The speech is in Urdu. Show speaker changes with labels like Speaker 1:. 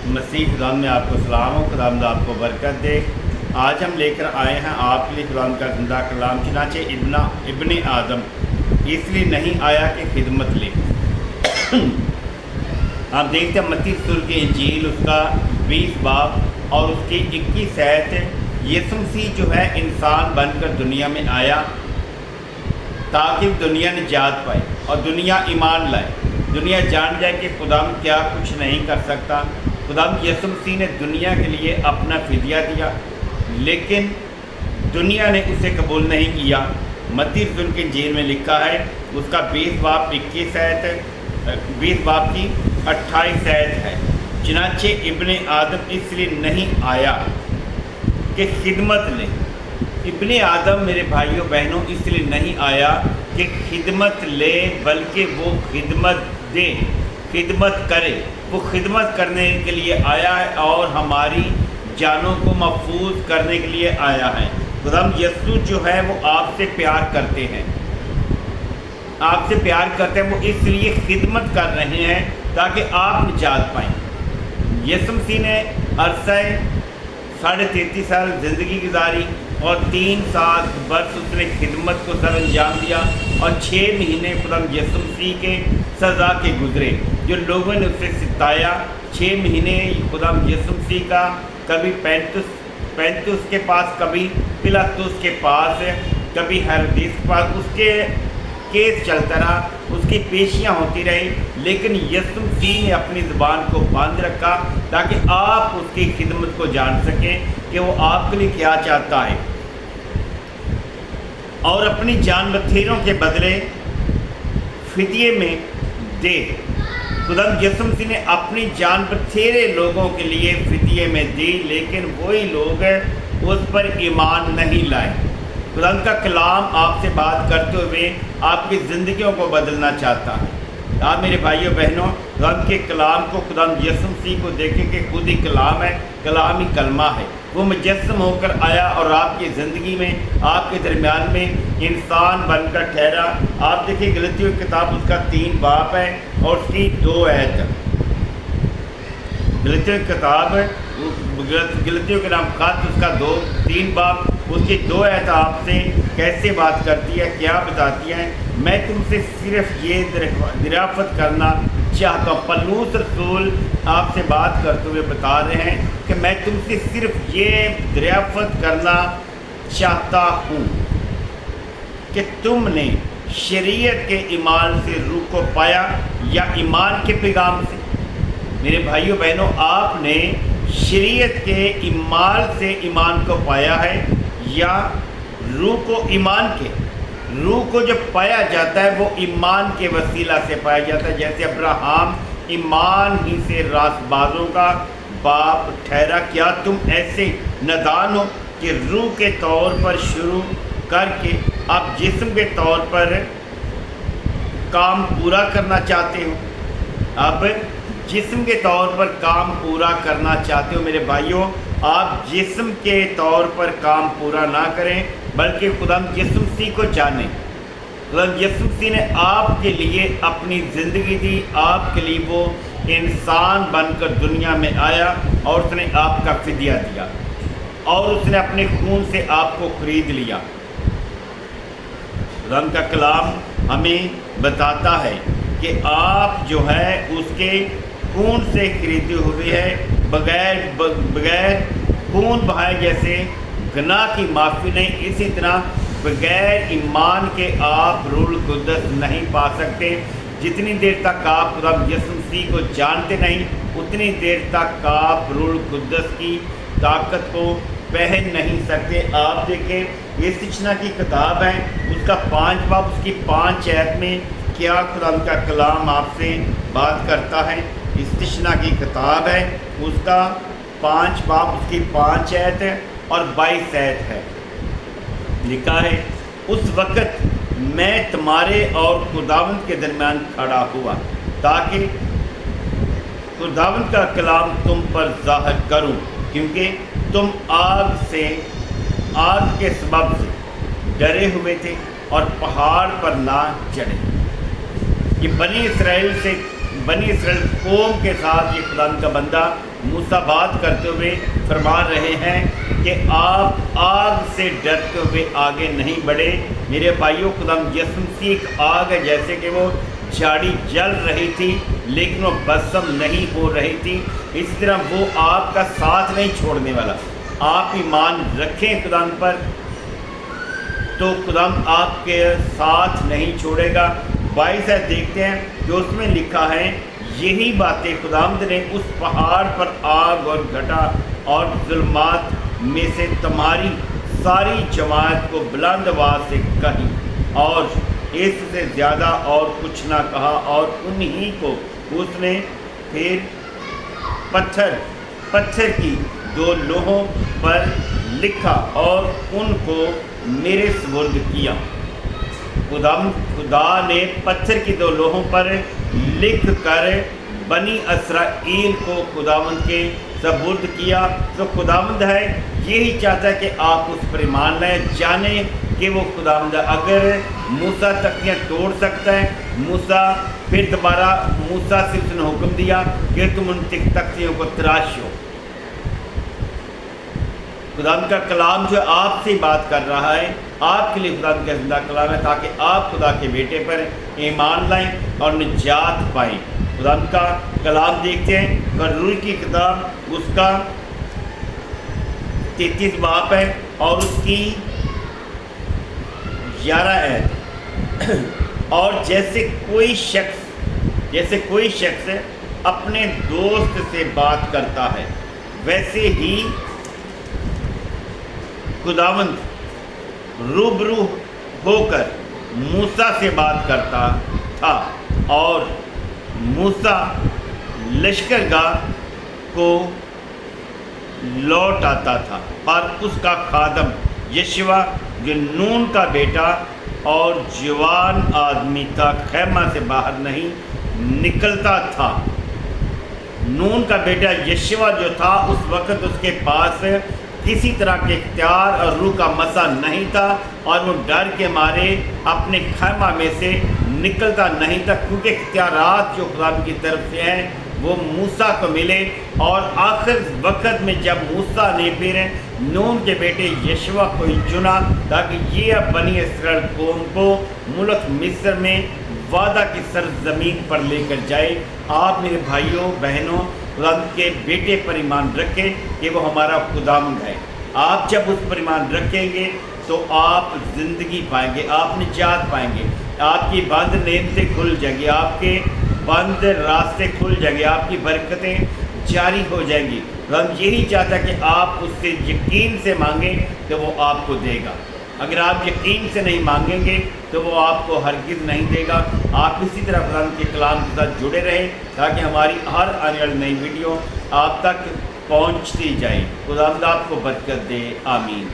Speaker 1: مسیح خدام میں آپ کو سلام ہو، خداوند آپ کو برکت دے۔ آج ہم لے کر آئے ہیں آپ کے لیے خداوند کا زندہ کلام، چنانچہ ابن آدم اس لیے نہیں آیا کہ خدمت لے۔ آپ دیکھتے ہیں متی رسول کی انجیل اس کا 20 باب اور اس کی 21 آیت، یسوع مسیح جو ہے انسان بن کر دنیا میں آیا تاکہ دنیا نجات پائے اور دنیا ایمان لائے، دنیا جان جائے کہ خدا کیا کچھ نہیں کر سکتا۔ خدا یسوع مسیح نے دنیا کے لیے اپنا فدیہ دیا، لیکن دنیا نے اسے قبول نہیں کیا۔ متی رسول کی انجیل میں لکھا ہے اس کا 20 باب 21 آیت، 20 باب کی 28 آیت ہے، چنانچہ ابن آدم اس لیے نہیں آیا کہ خدمت لے۔ ابن آدم میرے بھائیوں بہنوں اس لیے نہیں آیا کہ خدمت لے، بلکہ وہ خدمت دے، خدمت کرے۔ وہ خدمت کرنے کے لیے آیا ہے اور ہماری جانوں کو محفوظ کرنے کے لیے آیا ہے۔ خدا یسوع جو ہے وہ آپ سے پیار کرتے ہیں، آپ سے پیار کرتے ہیں، وہ اس لیے خدمت کر رہے ہیں تاکہ آپ نجات پائیں۔ یسوع مسیح نے عرصہ 33.5 سال زندگی گزاری اور 3 سال برس اس نے خدمت کو سر انجام دیا، اور 6 مہینے خدا یسوع مسیح کے سزا کے گزرے جو لوگوں نے اسے ستایا۔ 6 مہینے خدا یسوع مسیح کا کبھی پینتوس کے پاس، کبھی پلاطس کے پاس، کبھی ہیرودیس کے پاس اس کے کیس چلتا رہا، اس کی پیشیاں ہوتی رہی، لیکن یسوع مسیح نے اپنی زبان کو بند رکھا تاکہ آپ اس کی خدمت کو جان سکیں کہ وہ آپ کے لیے کیا چاہتا ہے، اور اپنی جان بتھیروں کے بدلے فدیے میں دے۔ خدا یسوع مسیح نے اپنی جان بتھیرے لوگوں کے لیے فدیے میں دی، لیکن وہی لوگ اس پر ایمان نہیں لائے۔ خدا کا کلام آپ سے بات کرتے ہوئے آپ کی زندگیوں کو بدلنا چاہتا ہے۔ آپ میرے بھائیوں بہنوں خدا کے کلام کو، خدا یسوع مسیح کو دیکھیں کہ خود ہی کلام ہے، کلام ہی کلمہ ہے۔ وہ مجسم ہو کر آیا اور آپ کی زندگی میں، آپ کے درمیان میں انسان بن کر ٹھہرا۔ آپ دیکھیں غلطیوں کی کتاب اس کا 3 باب ہے اور اس کی 2 آیت۔ غلطیوں کی کتاب، غلطیوں کے نام خط اس کا 3 باب اس کی 2 آیت آپ سے کیسے بات کرتی ہے، کیا بتاتی ہے؟ میں تم سے صرف یہ دریافت کرنا چاہتا ہوں۔ پولس رسول آپ سے بات کرتے ہوئے بتا رہے ہیں کہ میں تم سے صرف یہ دریافت کرنا چاہتا ہوں کہ تم نے شریعت کے ایمان سے روح کو پایا یا ایمان کے پیغام سے؟ میرے بھائیوں بہنوں، آپ نے شریعت کے ایمان سے ایمان کو پایا ہے یا روح کو؟ ایمان کے، روح کو جب پایا جاتا ہے وہ ایمان کے وسیلہ سے پایا جاتا ہے، جیسے ابراہیم ایمان ہی سے راست بازوں کا باپ ٹھہرا۔ کیا تم ایسے نادان ہو کہ روح کے طور پر شروع کر کے اب جسم کے طور پر کام پورا کرنا چاہتے ہو؟ اب جسم کے طور پر کام پورا کرنا چاہتے ہو؟ میرے بھائیوں، آپ جسم کے طور پر کام پورا نہ کریں، بلکہ خدا یسوع مسیح کو جانیں۔ خدا یسوع مسیح نے آپ کے لیے اپنی زندگی دی، آپ کے لیے وہ انسان بن کر دنیا میں آیا اور اس نے آپ کا فدیہ دیا، اور اس نے اپنے خون سے آپ کو خرید لیا۔ خدا کا کلام ہمیں بتاتا ہے کہ آپ جو ہے اس کے خون سے خریدے ہوئے ہے، بغیر خون بہائے جیسے گناہ کی معافی نہیں، اسی طرح بغیر ایمان کے آپ روح القدس نہیں پا سکتے۔ جتنی دیر تک آپ خدا یسوع مسیح کو جانتے نہیں، اتنی دیر تک آپ روح القدس کی طاقت کو پہن نہیں سکتے۔ آپ دیکھیں استثنا کی کتاب ہے اس کا 5 باب اس کی 5 آیت میں کیا خدا کا کلام آپ سے بات کرتا ہے۔ استثنا کی کتاب ہے اس کا 5 باب اس کی 5 آیت ہے اور 22 آیت ہے، لکھا ہے اس وقت میں تمہارے اور خداوند کے درمیان کھڑا ہوا تاکہ خداوند کا کلام تم پر ظاہر کروں، کیونکہ تم آگ کے سبب سے ڈرے ہوئے تھے اور پہاڑ پر نہ چڑھے۔ یہ بنی اسرائیل سے بنی اسرائیل قوم کے ساتھ یہ خدا کا بندہ موسیٰ بات کرتے ہوئے فرما رہے ہیں کہ آپ آگ سے ڈرتے ہوئے آگے نہیں بڑھے۔ میرے بھائیوں، خدا یسوع مسیح ایک آگ ہے، جیسے کہ وہ جھاڑی جل رہی تھی لیکن وہ بھسم نہیں ہو رہی تھی، اس طرح وہ آپ کا ساتھ نہیں چھوڑنے والا۔ آپ ایمان رکھیں خدا پر تو خدا آپ کے ساتھ نہیں چھوڑے گا۔ 22 آیت دیکھتے ہیں جو اس میں لکھا ہے، یہی باتیں خداوند نے اس پہاڑ پر آگ اور گھٹا اور ظلمات میں سے تمہاری ساری جماعت کو بلند آواز سے کہی، اور اس سے زیادہ اور کچھ نہ کہا۔ اور انہی کو اس نے پھر پتھر کی 2 لوحوں پر لکھا اور ان کو میرے سپرد کیا۔ خدا نے پتھر کی 2 لوحوں پر لکھ کر بنی اسرائیل کو خداوند کے سپرد کیا۔ تو خداوند ہے، یہی چاہتا ہے کہ آپ اس پر ایمان لائیں، جانیں کہ وہ خداوند ہے۔ اگر موسیٰ تختیاں توڑ سکتا ہے، پھر دوبارہ موسیٰ سے اس نے حکم دیا کہ تم ان تختیوں کو تراشو۔ خداوند کا کلام جو آپ سے بات کر رہا ہے، آپ کے لیے خداوند کا زندہ کلام ہے، تاکہ آپ خدا کے بیٹے پر ایمان لائیں اور نجات پائیں۔ خداوند کا کلام دیکھتے ہیں، روح کی کتاب اس کا 33 باب ہے اور اس کی 11 آیت۔ اور جیسے کوئی شخص اپنے دوست سے بات کرتا ہے، ویسے ہی خداوند روبرو ہو کر موسیٰ سے بات کرتا تھا، اور موسیٰ لشکرگاہ کو لوٹ آتا تھا، پر اس کا خادم یشوع جو نون کا بیٹا اور جوان آدمی تھا، خیمہ سے باہر نہیں نکلتا تھا۔ نون کا بیٹا یشوع جو تھا، اس وقت اس کے پاس کسی طرح کے اختیار اور روح کا مسا نہیں تھا، اور وہ ڈر کے مارے اپنے خیمہ میں سے نکلتا نہیں تھا، کیونکہ اختیارات جو خدا کی طرف سے ہیں وہ موسیٰ کو ملے۔ اور آخر وقت میں جب موسیٰ نے پھر نون کے بیٹے یشوع کو چنا تاکہ یہ بنی اسرائیل قوم کو ملک مصر میں وعدہ کی سرزمین پر لے کر جائے، آپ میرے بھائیوں بہنوں خدا کے بیٹے پر ایمان رکھیں کہ وہ ہمارا خداوند ہے۔ آپ جب اس پر ایمان رکھیں گے تو آپ زندگی پائیں گے، آپ نجات پائیں گے، آپ کی بند نعمتیں کھل جائیں گی، آپ کے بند راستے کھل جائیں گے، آپ کی برکتیں جاری ہو جائیں گی۔ ہم یہی چاہتا ہے کہ آپ اس سے یقین سے مانگیں تو وہ آپ کو دے گا۔ اگر آپ یقین سے نہیں مانگیں گے تو وہ آپ کو ہرگز نہیں دے گا۔ آپ اسی طرح خدا کے کلام کے ساتھ جڑے رہیں تاکہ ہماری ہر آنے والی نئی ویڈیو آپ تک پہنچتی جائے۔ خدا آپ کو برکت دے، آمین۔